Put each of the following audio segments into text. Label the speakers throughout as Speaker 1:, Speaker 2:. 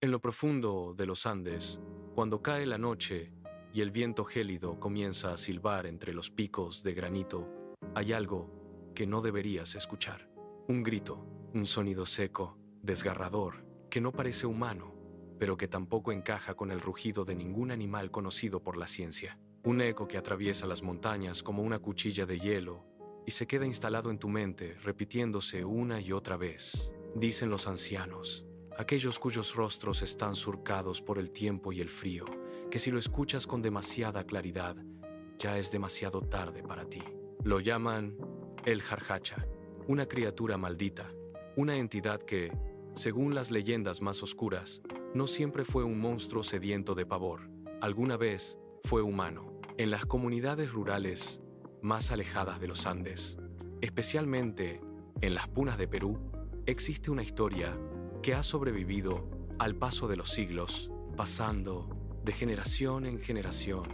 Speaker 1: En lo profundo de los Andes, cuando cae la noche y el viento gélido comienza a silbar entre los picos de granito, hay algo que no deberías escuchar. Un grito, un sonido seco, desgarrador, que no parece humano, pero que tampoco encaja con el rugido de ningún animal conocido por la ciencia. Un eco que atraviesa las montañas como una cuchilla de hielo y se queda instalado en tu mente, repitiéndose una y otra vez. Dicen los ancianos, aquellos cuyos rostros están surcados por el tiempo y el frío, que si lo escuchas con demasiada claridad, ya es demasiado tarde para ti. Lo llaman el Jarjacha, una criatura maldita, una entidad que, según las leyendas más oscuras, no siempre fue un monstruo sediento de pavor. Alguna vez fue humano. En las comunidades rurales más alejadas de los Andes, especialmente en las punas de Perú, existe una historia que ha sobrevivido al paso de los siglos, pasando de generación en generación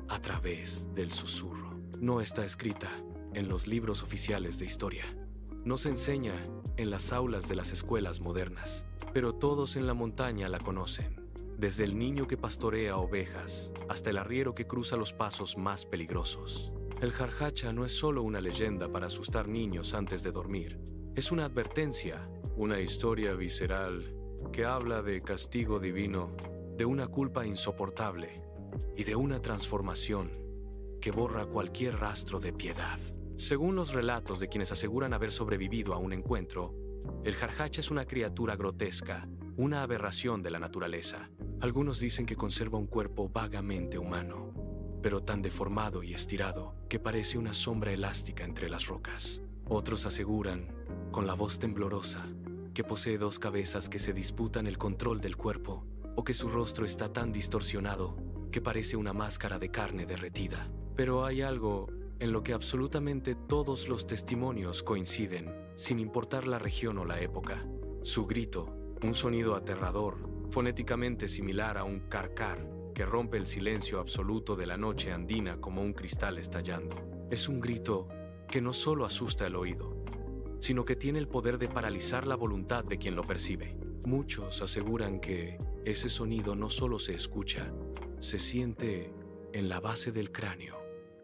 Speaker 1: a través del susurro. No está escrita en los libros oficiales de historia. No se enseña en las aulas de las escuelas modernas, pero todos en la montaña la conocen, desde el niño que pastorea ovejas hasta el arriero que cruza los pasos más peligrosos. El Jarjacha no es solo una leyenda para asustar niños antes de dormir, es una advertencia, una historia visceral que habla de castigo divino, de una culpa insoportable y de una transformación que borra cualquier rastro de piedad. Según los relatos de quienes aseguran haber sobrevivido a un encuentro, el Jarjacha es una criatura grotesca, una aberración de la naturaleza. Algunos dicen que conserva un cuerpo vagamente humano, pero tan deformado y estirado que parece una sombra elástica entre las rocas. Otros aseguran, con la voz temblorosa, que posee dos cabezas que se disputan el control del cuerpo, o que su rostro está tan distorsionado que parece una máscara de carne derretida. Pero hay algo en lo que absolutamente todos los testimonios coinciden, sin importar la región o la época. Su grito, un sonido aterrador, fonéticamente similar a un carcar, que rompe el silencio absoluto de la noche andina como un cristal estallando. Es un grito que no solo asusta el oído, sino que tiene el poder de paralizar la voluntad de quien lo percibe. Muchos aseguran que ese sonido no solo se escucha, se siente en la base del cráneo,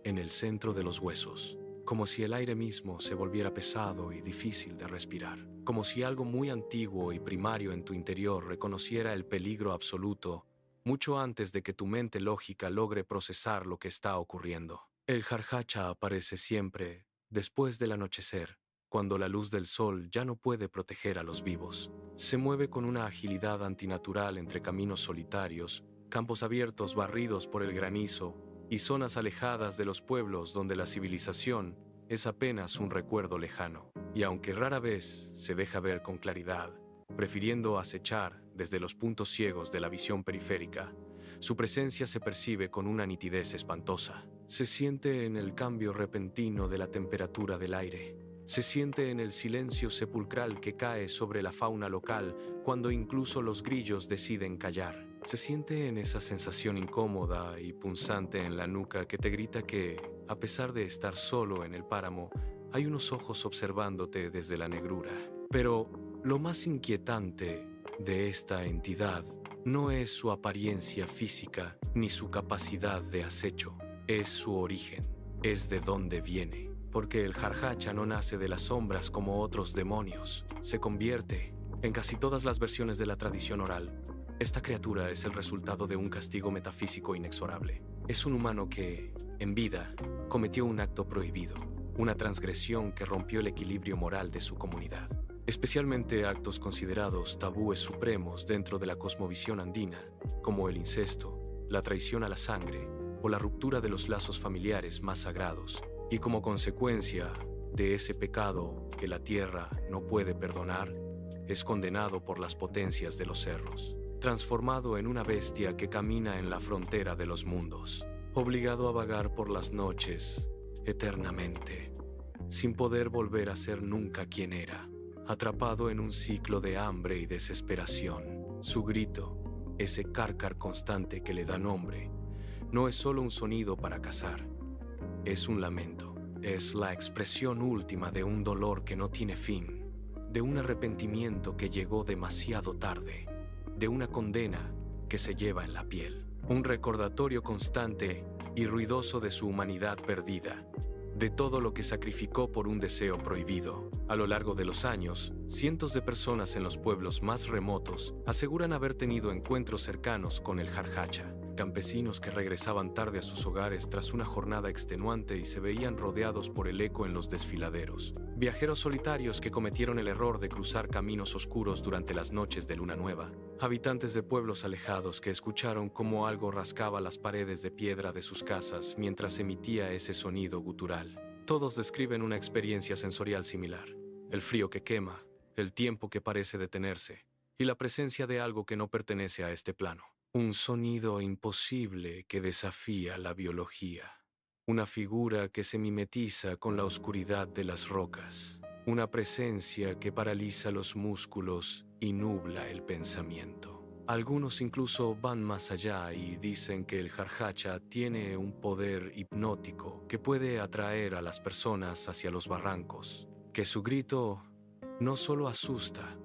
Speaker 1: en el centro de los huesos, como si el aire mismo se volviera pesado y difícil de respirar, como si algo muy antiguo y primario en tu interior reconociera el peligro absoluto mucho antes de que tu mente lógica logre procesar lo que está ocurriendo. El Jarjacha aparece siempre después del anochecer, cuando la luz del sol ya no puede proteger a los vivos. Se mueve con una agilidad antinatural entre caminos solitarios, campos abiertos barridos por el granizo y zonas alejadas de los pueblos donde la civilización es apenas un recuerdo lejano. Y aunque rara vez se deja ver con claridad, prefiriendo acechar desde los puntos ciegos de la visión periférica, su presencia se percibe con una nitidez espantosa. Se siente en el cambio repentino de la temperatura del aire. Se siente en el silencio sepulcral que cae sobre la fauna local cuando incluso los grillos deciden callar. Se siente en esa sensación incómoda y punzante en la nuca que te grita que, a pesar de estar solo en el páramo, hay unos ojos observándote desde la negrura. Pero lo más inquietante de esta entidad no es su apariencia física ni su capacidad de acecho, es su origen, es de dónde viene. Porque el Jarjacha no nace de las sombras como otros demonios, se convierte en casi todas las versiones de la tradición oral. Esta criatura es el resultado de un castigo metafísico inexorable. Es un humano que, en vida, cometió un acto prohibido, una transgresión que rompió el equilibrio moral de su comunidad. Especialmente actos considerados tabúes supremos dentro de la cosmovisión andina, como el incesto, la traición a la sangre o la ruptura de los lazos familiares más sagrados. Y como consecuencia de ese pecado que la tierra no puede perdonar, es condenado por las potencias de los cerros, transformado en una bestia que camina en la frontera de los mundos, obligado a vagar por las noches eternamente, sin poder volver a ser nunca quien era, atrapado en un ciclo de hambre y desesperación. Su grito, ese cárcar constante que le da nombre, no es solo un sonido para cazar, es un lamento, es la expresión última de un dolor que no tiene fin, de un arrepentimiento que llegó demasiado tarde, de una condena que se lleva en la piel. Un recordatorio constante y ruidoso de su humanidad perdida, de todo lo que sacrificó por un deseo prohibido. A lo largo de los años, cientos de personas en los pueblos más remotos aseguran haber tenido encuentros cercanos con el Jarjacha. Campesinos que regresaban tarde a sus hogares tras una jornada extenuante y se veían rodeados por el eco en los desfiladeros. Viajeros solitarios que cometieron el error de cruzar caminos oscuros durante las noches de luna nueva. Habitantes de pueblos alejados que escucharon cómo algo rascaba las paredes de piedra de sus casas mientras emitía ese sonido gutural. Todos describen una experiencia sensorial similar. El frío que quema, el tiempo que parece detenerse, y la presencia de algo que no pertenece a este plano. Un sonido imposible que desafía la biología. Una figura que se mimetiza con la oscuridad de las rocas. Una presencia que paraliza los músculos y nubla el pensamiento. Algunos incluso van más allá y dicen que el Jarjacha tiene un poder hipnótico que puede atraer a las personas hacia los barrancos. Que su grito no solo asusta,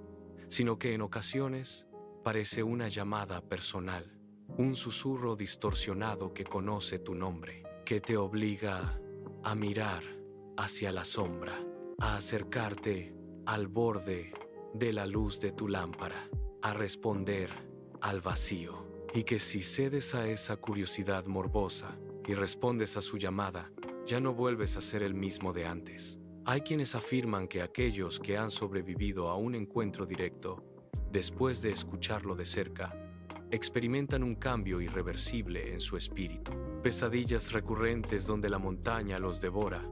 Speaker 1: sino que en ocasiones parece una llamada personal, un susurro distorsionado que conoce tu nombre, que te obliga a mirar hacia la sombra, a acercarte al borde de la luz de tu lámpara, a responder al vacío, y que si cedes a esa curiosidad morbosa y respondes a su llamada, ya no vuelves a ser el mismo de antes. Hay quienes afirman que aquellos que han sobrevivido a un encuentro directo, después de escucharlo de cerca, experimentan un cambio irreversible en su espíritu. Pesadillas recurrentes donde la montaña los devora.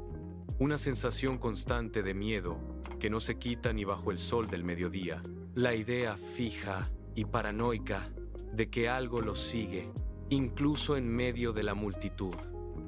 Speaker 1: Una sensación constante de miedo que no se quita ni bajo el sol del mediodía. La idea fija y paranoica de que algo los sigue, incluso en medio de la multitud,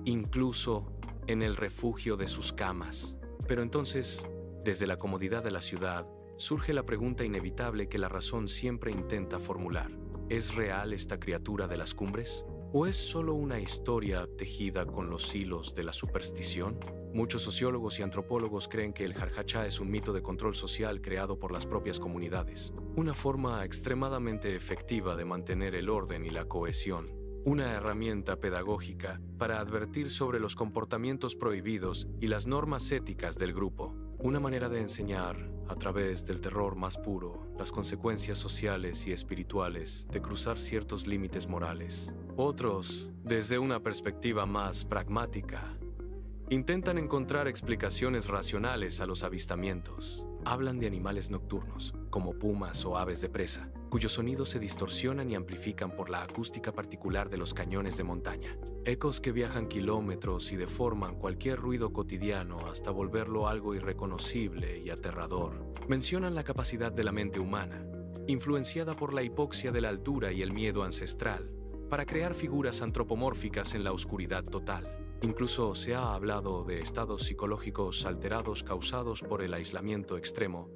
Speaker 1: incluso en el refugio de sus camas. Pero entonces, desde la comodidad de la ciudad, surge la pregunta inevitable que la razón siempre intenta formular. ¿Es real esta criatura de las cumbres? ¿O es solo una historia tejida con los hilos de la superstición? Muchos sociólogos y antropólogos creen que el Jarjacha es un mito de control social creado por las propias comunidades, una forma extremadamente efectiva de mantener el orden y la cohesión, una herramienta pedagógica para advertir sobre los comportamientos prohibidos y las normas éticas del grupo, una manera de enseñar, a través del terror más puro, las consecuencias sociales y espirituales de cruzar ciertos límites morales. Otros, desde una perspectiva más pragmática, intentan encontrar explicaciones racionales a los avistamientos. Hablan de animales nocturnos, como pumas o aves de presa, cuyos sonidos se distorsionan y amplifican por la acústica particular de los cañones de montaña. Ecos que viajan kilómetros y deforman cualquier ruido cotidiano hasta volverlo algo irreconocible y aterrador. Mencionan la capacidad de la mente humana, influenciada por la hipoxia de la altura y el miedo ancestral, para crear figuras antropomórficas en la oscuridad total. Incluso se ha hablado de estados psicológicos alterados causados por el aislamiento extremo,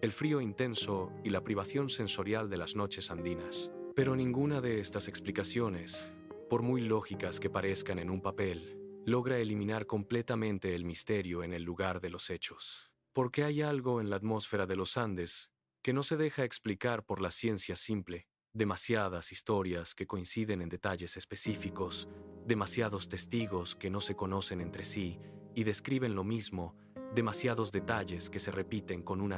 Speaker 1: el frío intenso y la privación sensorial de las noches andinas. Pero ninguna de estas explicaciones, por muy lógicas que parezcan en un papel, logra eliminar completamente el misterio en el lugar de los hechos. Porque hay algo en la atmósfera de los Andes que no se deja explicar por la ciencia simple. Demasiadas historias que coinciden en detalles específicos, demasiados testigos que no se conocen entre sí y describen lo mismo, demasiados detalles que se repiten con una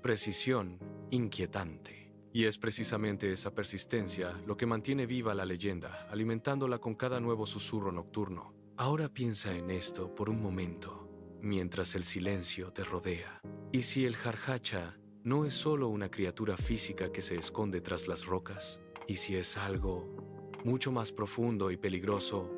Speaker 1: precisión inquietante. Y es precisamente esa persistencia lo que mantiene viva la leyenda, alimentándola con cada nuevo susurro nocturno. Ahora piensa en esto por un momento, mientras el silencio te rodea. ¿Y si el Jarjacha no es solo una criatura física que se esconde tras las rocas? ¿Y si es algo mucho más profundo y peligroso,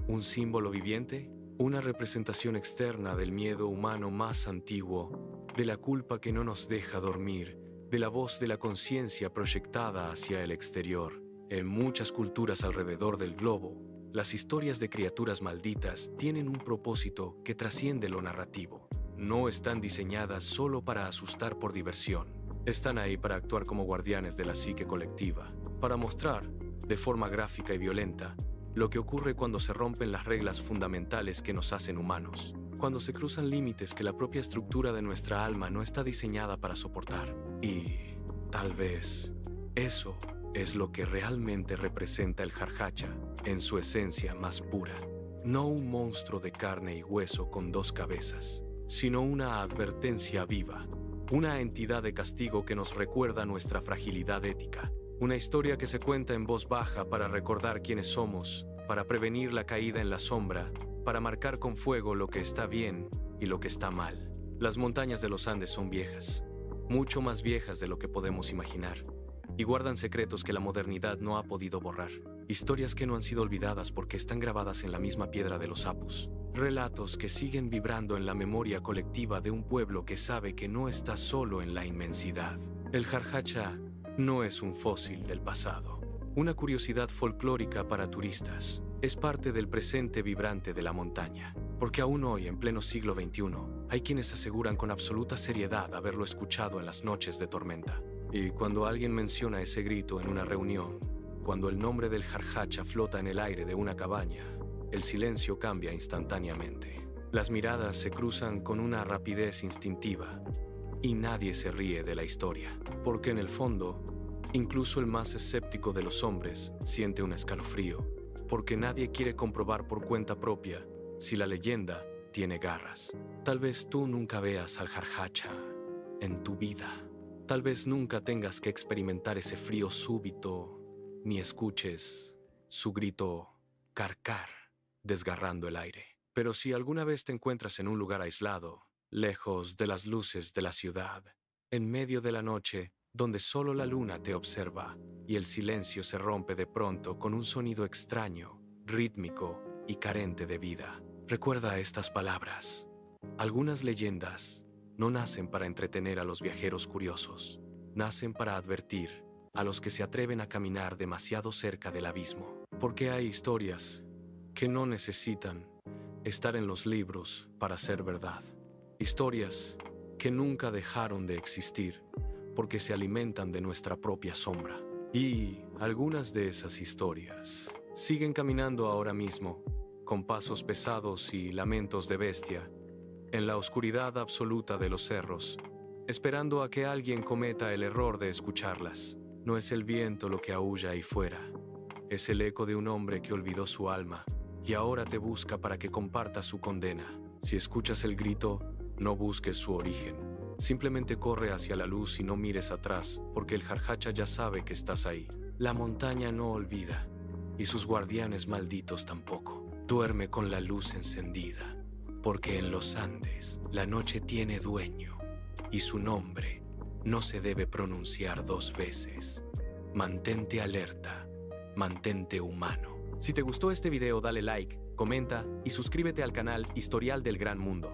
Speaker 1: un símbolo viviente? Una representación externa del miedo humano más antiguo, de la culpa que no nos deja dormir, de la voz de la conciencia proyectada hacia el exterior. En muchas culturas alrededor del globo, las historias de criaturas malditas tienen un propósito que trasciende lo narrativo. No están diseñadas solo para asustar por diversión. Están ahí para actuar como guardianes de la psique colectiva, para mostrar, de forma gráfica y violenta, lo que ocurre cuando se rompen las reglas fundamentales que nos hacen humanos, cuando se cruzan límites que la propia estructura de nuestra alma no está diseñada para soportar. Y, tal vez, Eso es lo que realmente representa el Jarhacha en su esencia más pura. No un monstruo de carne y hueso con dos cabezas, sino una advertencia viva, una entidad de castigo que nos recuerda nuestra fragilidad ética, una historia que se cuenta en voz baja para recordar quiénes somos, para prevenir la caída en la sombra, para marcar con fuego lo que está bien y lo que está mal. Las montañas de los Andes son viejas, mucho más viejas de lo que podemos imaginar, y guardan secretos que la modernidad no ha podido borrar. Historias que no han sido olvidadas porque están grabadas en la misma piedra de los Apus. Relatos que siguen vibrando en la memoria colectiva de un pueblo que sabe que no está solo en la inmensidad. El Jarhacha no es un fósil del pasado, una curiosidad folclórica para turistas. Es parte del presente vibrante de la montaña, porque aún hoy, en pleno siglo XXI, hay quienes aseguran con absoluta seriedad haberlo escuchado en las noches de tormenta. Y cuando alguien menciona ese grito en una reunión, cuando el nombre del Jarhacha flota en el aire de una cabaña, el silencio cambia instantáneamente. Las miradas se cruzan con una rapidez instintiva y nadie se ríe de la historia, porque en el fondo, incluso el más escéptico de los hombres siente un escalofrío, porque nadie quiere comprobar por cuenta propia si la leyenda tiene garras. Tal vez tú nunca veas al Jarhacha en tu vida. Tal vez nunca tengas que experimentar ese frío súbito, ni escuches su grito carcar, desgarrando el aire. Pero si alguna vez te encuentras en un lugar aislado, lejos de las luces de la ciudad, en medio de la noche, donde solo la luna te observa, y el silencio se rompe de pronto con un sonido extraño, rítmico y carente de vida, recuerda estas palabras. Algunas leyendas no nacen para entretener a los viajeros curiosos, nacen para advertir a los que se atreven a caminar demasiado cerca del abismo, porque hay historias que no necesitan estar en los libros para ser verdad, historias que nunca dejaron de existir porque se alimentan de nuestra propia sombra. Y algunas de esas historias siguen caminando ahora mismo, con pasos pesados y lamentos de bestia, en la oscuridad absoluta de los cerros, esperando a que alguien cometa el error de escucharlas. No es el viento lo que aúlla ahí fuera, es el eco de un hombre que olvidó su alma y ahora te busca para que compartas su condena. Si escuchas el grito, no busques su origen. Simplemente corre hacia la luz y no mires atrás, porque el Jarhacha ya sabe que estás ahí. La montaña no olvida, y sus guardianes malditos tampoco. Duerme con la luz encendida, porque en los Andes la noche tiene dueño, y su nombre no se debe pronunciar dos veces. Mantente alerta, mantente humano. Si te gustó este video, dale like, comenta y suscríbete al canal Historial del Gran Mundo.